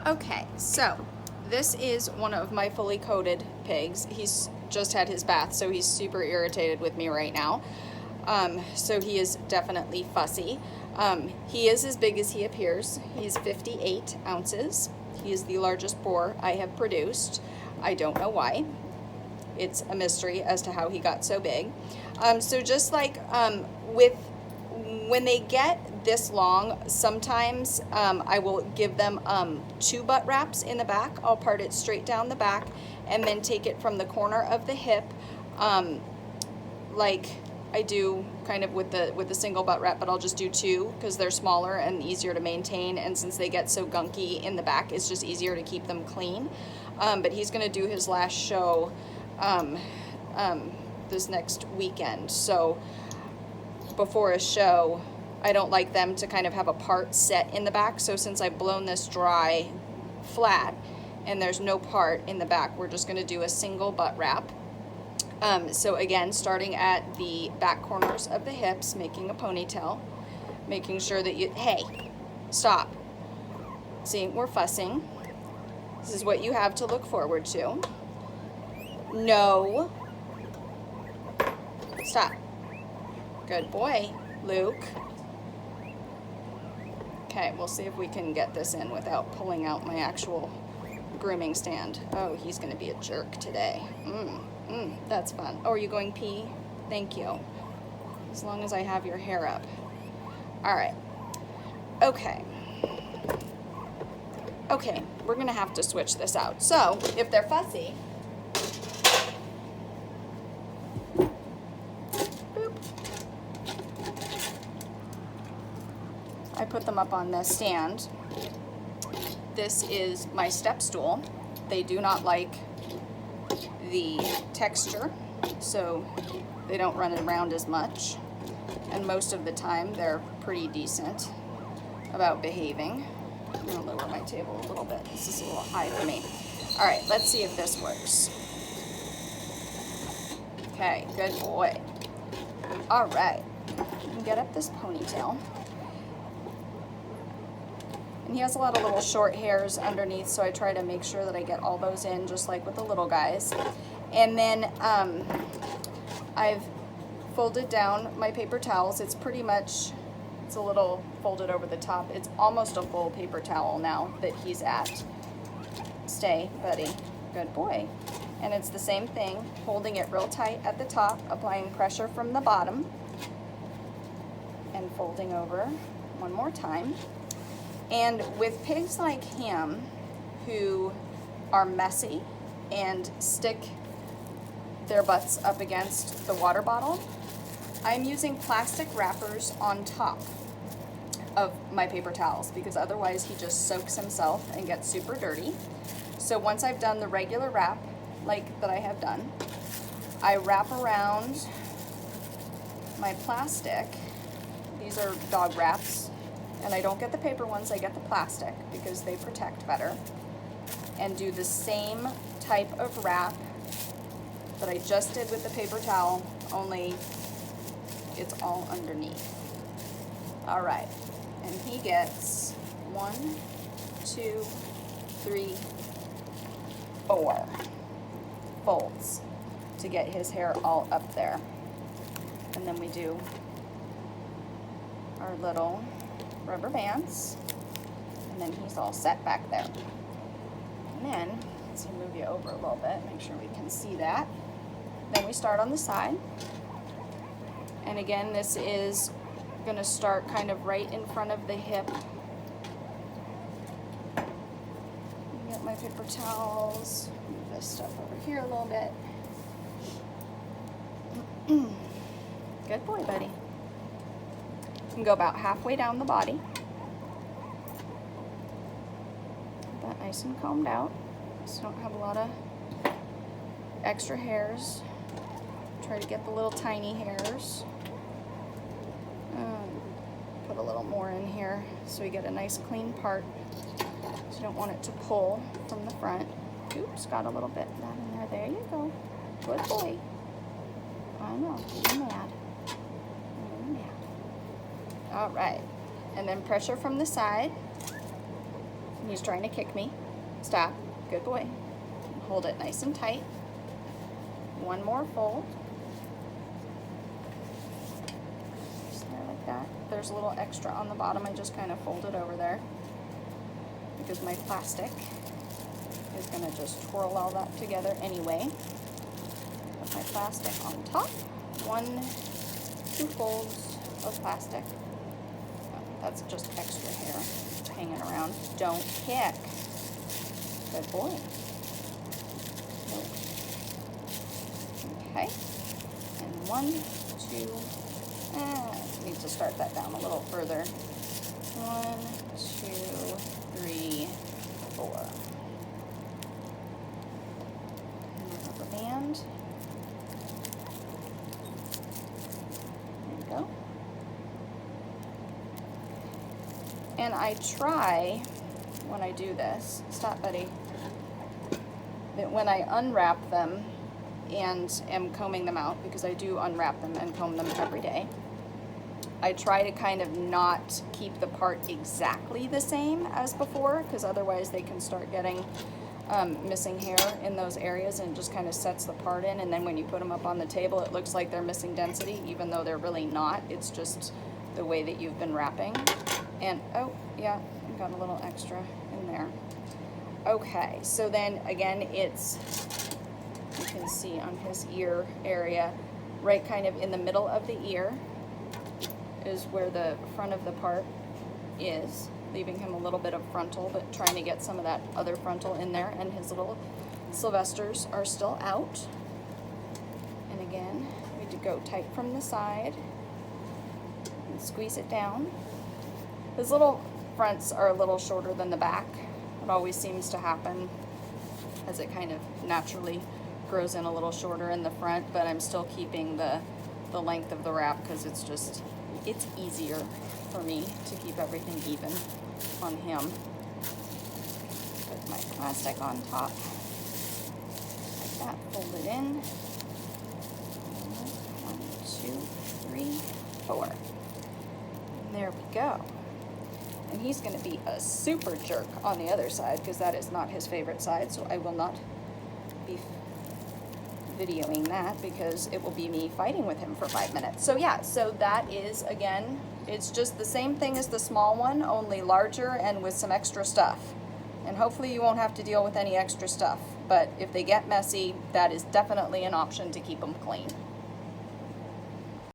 Okay, so this is one of my fully coated pigs. He's just had his bath, so he's super irritated with me right now. So he is definitely fussy. He is as big as he appears. He's 58 ounces. He is the largest boar I have produced. I don't know why. It's a mystery as to how he got so big. So just like when they get this long, sometimes I will give them 2 butt wraps in the back. I'll part it straight down the back and then take it from the corner of the hip, like I do kind of with the single butt wrap, but I'll just do 2 because they're smaller and easier to maintain, and since they get so gunky in the back, it's just easier to keep them clean. But he's going to do his last show this next weekend, so before a show I don't like them to kind of have a part set in the back, so since I've blown this dry flat and there's no part in the back, we're just going to do a single butt wrap. So again, starting at the back corners of the hips, making a ponytail, making sure that you, hey, stop. See, we're fussing. This is what you have to look forward to. No. Stop. Good boy, Luke. Okay, we'll see if we can get this in without pulling out my actual grooming stand. Oh, he's gonna be a jerk today. That's fun. Oh, are you going pee? Thank you. As long as I have your hair up. All right. Okay. Okay, we're gonna have to switch this out. So, if they're fussy, boop, I put them up on this stand. This is my step stool. They do not like the texture, so they don't run around as much, and most of the time they're pretty decent about behaving. I'm gonna lower my table a little bit. This is a little high for me. All right, let's see if this works. Okay, good boy. All right, you can get up this ponytail. And he has a lot of little short hairs underneath, so I try to make sure that I get all those in, just like with the little guys. And then I've folded down my paper towels. It's pretty much, it's a little folded over the top. It's almost a full paper towel now that he's at. Stay, buddy. Good boy. And it's the same thing, holding it real tight at the top, applying pressure from the bottom, and folding over one more time. And with pigs like him, who are messy and stick their butts up against the water bottle, I'm using plastic wrappers on top of my paper towels because otherwise he just soaks himself and gets super dirty. So once I've done the regular wrap, like that I have done, I wrap around my plastic. These are dog wraps. And I don't get the paper ones, I get the plastic because they protect better. And do the same type of wrap that I just did with the paper towel, only it's all underneath. All right, and he gets 1, 2, 3, 4 folds to get his hair all up there. And then we do our little rubber bands, and then he's all set back there. And then, let's move you over a little bit, make sure we can see that. Then we start on the side. And again, this is gonna start kind of right in front of the hip. Get my paper towels, move this stuff over here a little bit. Good boy, buddy. You can go about halfway down the body. Get that nice and combed out, so don't have a lot of extra hairs. Try to get the little tiny hairs. Put a little more in here so we get a nice clean part. So you don't want it to pull from the front. Oops, got a little bit of that in there. There you go. Good boy. I know, you're mad. You're mad. All right, and then pressure from the side. He's trying to kick me. Stop. Good boy. Hold it nice and tight. One more fold. Just there like that. There's a little extra on the bottom. I just kind of fold it over there because my plastic is going to just twirl all that together anyway. Put my plastic on top. 2 folds of plastic. Oh, that's just extra hair hanging around. Don't kick. Good boy. Nope. Okay. And 1, 2, need to start that down a little further. 1, 2, 3, 4. And my rubber band. There we go. And I try, when I do this, stop buddy, that when I unwrap them and am combing them out, because I do unwrap them and comb them every day, I try to kind of not keep the part exactly the same as before, because otherwise they can start getting missing hair in those areas, and it just kind of sets the part in, and then when you put them up on the table it looks like they're missing density, even though they're really not. It's just the way that you've been wrapping. And oh yeah, I got a little extra in there. Okay, so then again, it's, you can see on his ear area, right kind of in the middle of the ear is where the front of the part is, leaving him a little bit of frontal, but trying to get some of that other frontal in there, and his little Sylvesters are still out. And again, we need to go tight from the side and squeeze it down. His little fronts are a little shorter than the back. It always seems to happen as it kind of naturally grows in a little shorter in the front, but I'm still keeping the length of the wrap because it's just, it's easier for me to keep everything even on him. Put my plastic on top, like that, fold it in. 1, 2, 3, 4. And there we go. And he's going to be a super jerk on the other side because that is not his favorite side, so I will not be videoing that because it will be me fighting with him for 5 minutes. So yeah, so that is, again, it's just the same thing as the small one, only larger and with some extra stuff. And hopefully you won't have to deal with any extra stuff. But if they get messy, that is definitely an option to keep them clean.